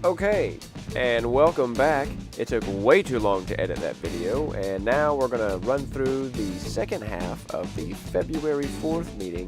Okay, and welcome back. It took way too long to edit that video, and now we're going to run through the second half of the February 4th meeting,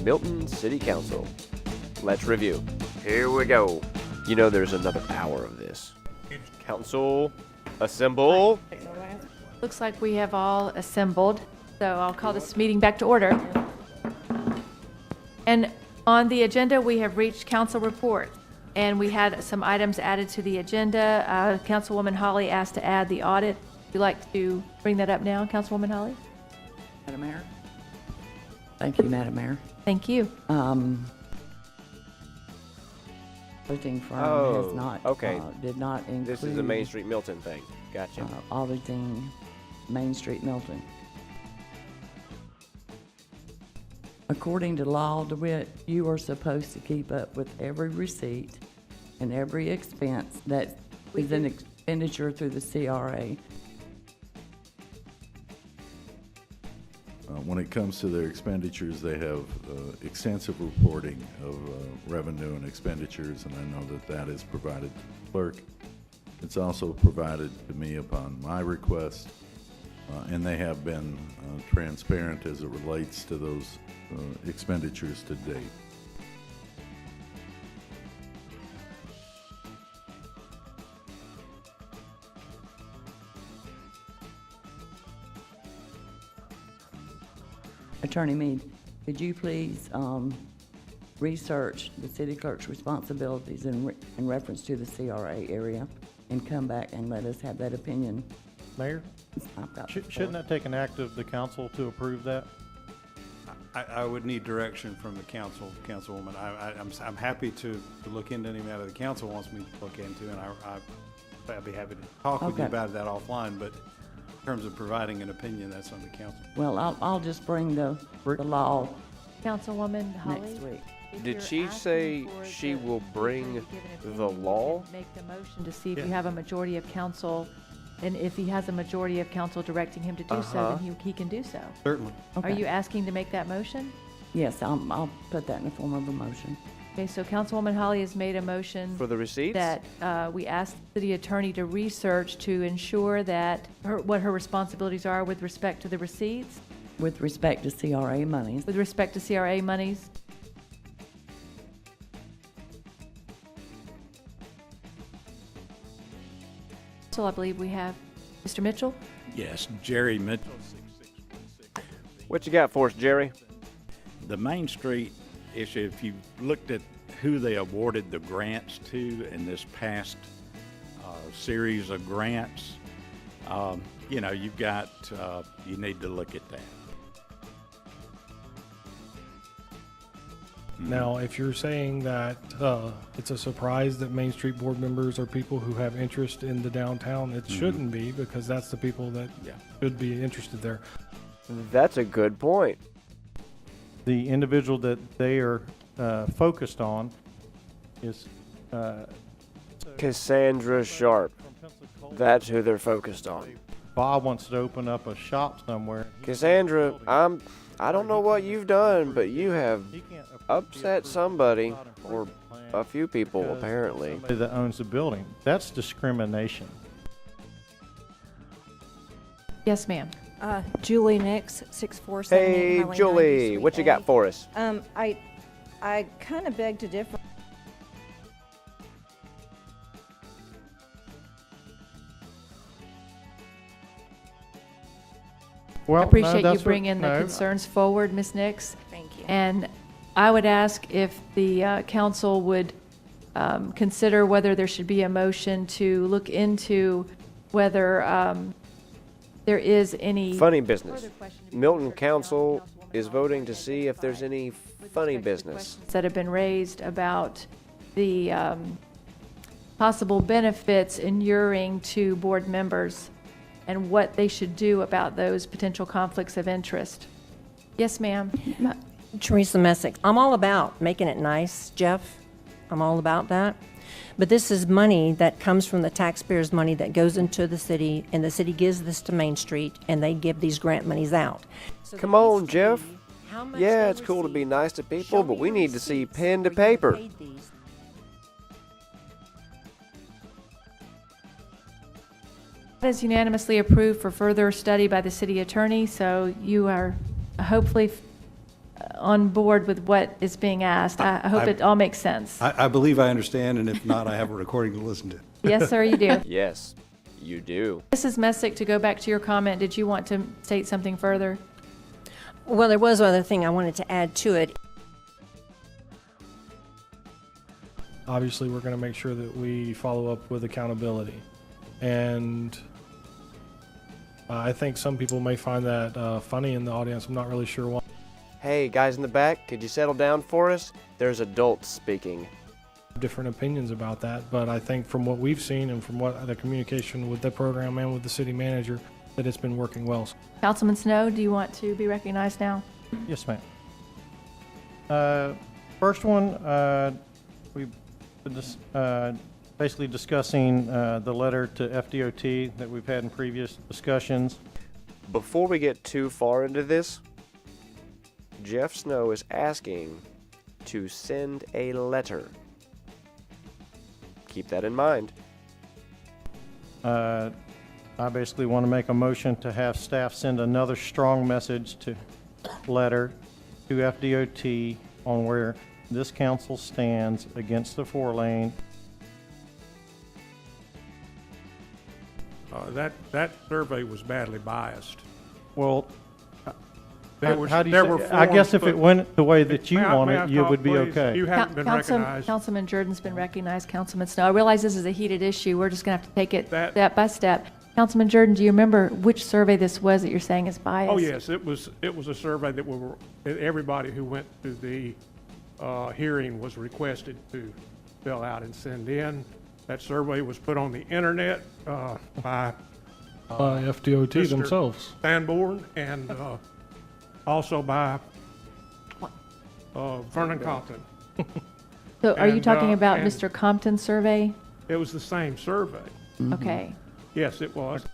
Milton City Council. Let's review. Here we go. You know there's another hour of this. Council, assemble. Looks like we have all assembled, so I'll call this meeting back to order. And on the agenda, we have reached council report. And we had some items added to the agenda. Councilwoman Holly asked to add the audit. Would you like to bring that up now, Councilwoman Holly? Madam Mayor. Thank you, Madam Mayor. Thank you. Auditing firm has not, okay. Did not include. This is the Main Street Milton thing. Gotcha. Auditing Main Street Milton. According to law, DeWitt, you are supposed to keep up with every receipt and every expense that is an expenditure through the CRA. When it comes to their expenditures, they have extensive reporting of revenue and expenditures, and I know that that is provided to the clerk. It's also provided to me upon my request, and they have been transparent as it relates to those expenditures to date. Attorney Mead, could you please research the city clerk's responsibilities in reference to the CRA area and come back and let us have that opinion? Mayor, shouldn't that take an act of the council to approve that? I would need direction from the councilwoman. I'm happy to look into any matter the council wants me to look into, and I'd be happy to talk with you about that offline, but in terms of providing an opinion, that's on the council. Well, I'll just bring the law Councilwoman Holly? next week. Did she say she will bring the law? Make the motion to see if you have a majority of council, and if he has a majority of council directing him to do so, then he can do so. Certainly. Are you asking to make that motion? Yes, I'll put that in the form of a motion. Okay, so Councilwoman Holly has made a motion For the receipts? that we asked the city attorney to research to ensure that what her responsibilities are with respect to the receipts, With respect to CRA monies. with respect to CRA monies. So I believe we have Mr. Mitchell. Yes, Jerry Mitchell. What you got for us, Jerry? The Main Street issue, if you looked at who they awarded the grants to in this past series of grants, you know, you've got, you need to look at that. Now, if you're saying that it's a surprise that Main Street board members are people who have interest in the downtown, it shouldn't be, because that's the people that should be interested there. That's a good point. The individual that they are focused on is Cassandra Sharp. That's who they're focused on. Bob wants to open up a shop somewhere. Cassandra, I don't know what you've done, but you have upset somebody, or a few people apparently. Somebody that owns the building. That's discrimination. Yes, ma'am. Julie Nix, 6478 Hey, Highland Julie, Suite what you A. got for us? I kind of beg to differ. Well, I appreciate no, you bringing the concerns forward, Ms. Nix. Thank you. And I would ask if the council would consider whether there should be a motion to look into whether there is any Funny business. Milton Council is voting to see if there's any funny business. that have been raised about the possible benefits inuring to board members and what they should do about those potential conflicts of interest. Yes, ma'am. Teresa Messick. I'm all about making it nice, Jeff. I'm all about that. But this is money that comes from the taxpayers' money that goes into the city, and the city gives this to Main Street, and they give these grant monies out. So Come on, Jeff. Yeah, it's cool to be nice to people, but we need to see pen to paper. That is unanimously approved for further study by the city attorney, so you are hopefully on board with what is being asked. I hope it all makes sense. I believe I understand, and if not, I have a recording to listen to. Yes, sir, you do. Yes, you do. Mrs. Messick, to go back to your comment, did you want to state something further? Well, there was one other thing I wanted to add to it. Obviously, we're going to make sure that we follow up with accountability. And I think some people may find that funny in the audience. I'm not really sure why. Hey, guys in the back, could you settle down for us? There's adults speaking. Different opinions about that, but I think from what we've seen and from what the communication with the program and with the city manager, that it's been working well. Councilman Snow, do you want to be recognized now? Yes, ma'am. First one, we've been basically discussing the letter to FDOT that we've had in previous discussions. Before we get too far into this, Jeff Snow is asking to send a letter. Keep that in mind. I basically want to make a motion to have staff send another strong message to letter to FDOT on where this council stands against the 4-lane. That survey was badly biased. Well, There was- how do you there say- were I guess forms, if it but- went the way that you May I- want may I it, you talk, would be please? okay. You haven't been recognized. Councilman Jordan's been recognized. Councilman Snow, I realize this is a heated issue. We're just going to have to take it That- step by step. Councilman Jordan, do you remember which survey this was that you're saying is biased? Oh, yes, it was a survey that everybody who went to the hearing was requested to fill out and send in. That survey was put on the internet by FDOT Mr. themselves. Sanborn and also by Vernon Compton. So are you and, talking about and- Mr. Compton's survey? It was the same survey. Okay. Yes, it was.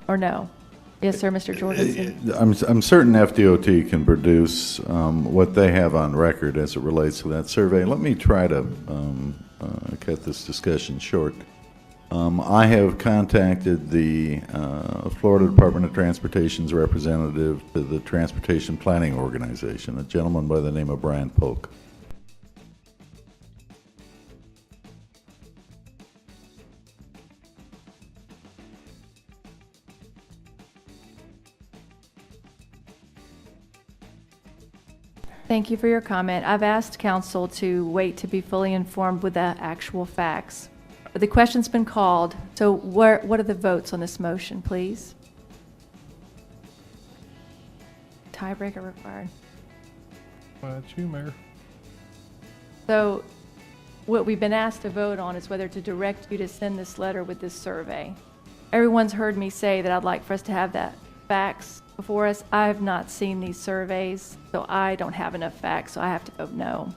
Or no? Yes, sir, Mr. Jordan. I'm certain FDOT can produce what they have on record as it relates to that survey. Let me try to cut this discussion short. I have contacted the Florida Department of Transportation's representative to the Transportation Planning Organization, a gentleman by the name of Brian Polk. Thank you for your comment. I've asked council to wait to be fully informed with the actual facts. But the question's been called, so what are the votes on this motion, please? Tiebreaker required. That's you, Mayor. So what we've been asked to vote on is whether to direct you to send this letter with this survey. Everyone's heard me say that I'd like for us to have that facts before us. I have not seen these surveys, so I don't have enough facts, so I have to vote no.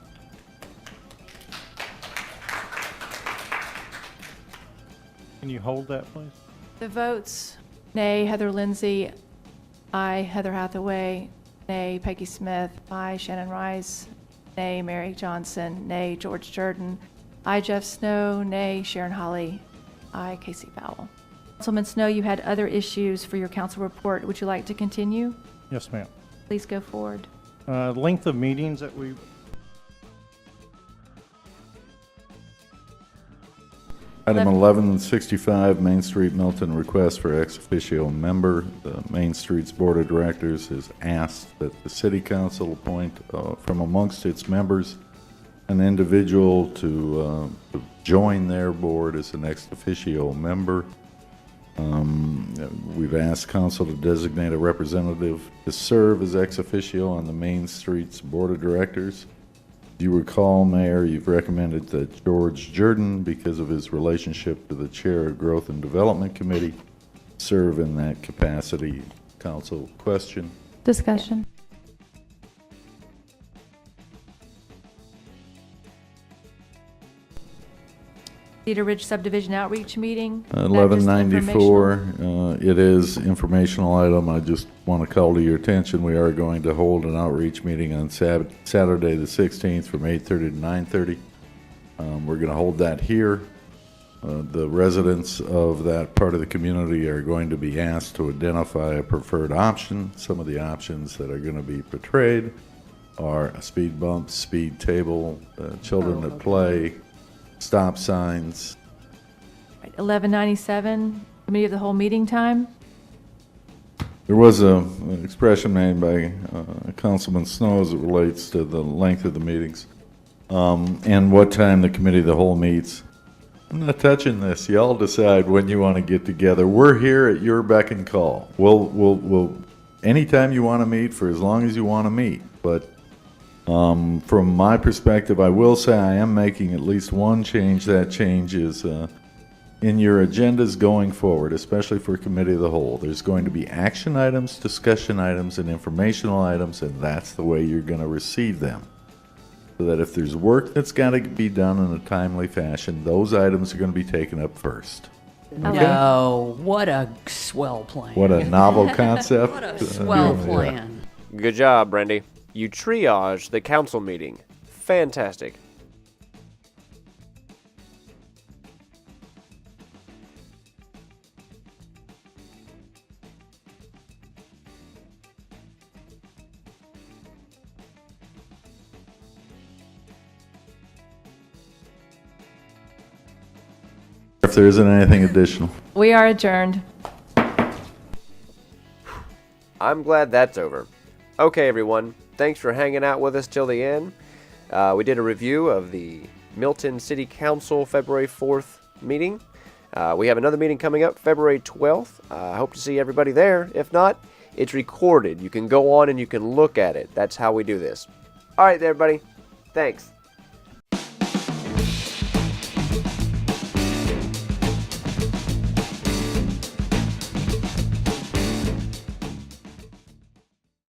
Can you hold that, please? The votes, nay, Heather Lindsay, aye, Heather Hathaway, nay, Peggy Smith, aye, Shannon Rice, nay, Mary Johnson, nay, George Jordan, aye, Jeff Snow, nay, Sharon Holly, aye, Casey Powell. Councilman Snow, you had other issues for your council report. Would you like to continue? Yes, ma'am. Please go forward. Length of meetings that we, Item 1165, Main Street Milton, request for ex officio member. The Main Street's Board of Directors has asked that the City Council appoint from amongst its members an individual to join their board as an ex officio member. We've asked council to designate a representative to serve as ex officio on the Main Street's Board of Directors. Do you recall, Mayor, you've recommended that George Jordan, because of his relationship to the Chair of Growth and Development Committee, serve in that capacity. Council, question? Discussion. Cedar Ridge Subdivision Outreach Meeting. Is that just 1194, it is informational item. I just want to call to your attention, we are going to hold an outreach meeting on Saturday the 16th from 8:30 to 9:30. We're going to hold that here. The residents of that part of the community are going to be asked to identify a preferred option. Some of the options that are going to be portrayed are a speed bump, speed table, children at play, stop signs. Right, 1197, committee of the whole meeting time. There was an expression made by Councilman Snow as it relates to the length of the meetings and what time the committee of the whole meets. I'm not touching this. Y'all decide when you want to get together. We're here at your beck and call. We'll anytime you want to meet for as long as you want to meet. But from my perspective, I will say I am making at least one change. That change is in your agendas going forward, especially for committee of the whole. There's going to be action items, discussion items, and informational items, and that's the way you're going to receive them. So that if there's work that's got to be done in a timely fashion, those items are going to be taken up first. No, what a swell plan. What a novel concept. What a swell plan. Good job, Brandy. You triaged the council meeting. Fantastic. If there isn't anything additional. We are adjourned. I'm glad that's over. Okay, everyone. Thanks for hanging out with us till the end. We did a review of the Milton City Council February 4th meeting. We have another meeting coming up February 12th. I hope to see everybody there. If not, it's recorded. You can go on and you can look at it. That's how we do this. All right, everybody. Thanks.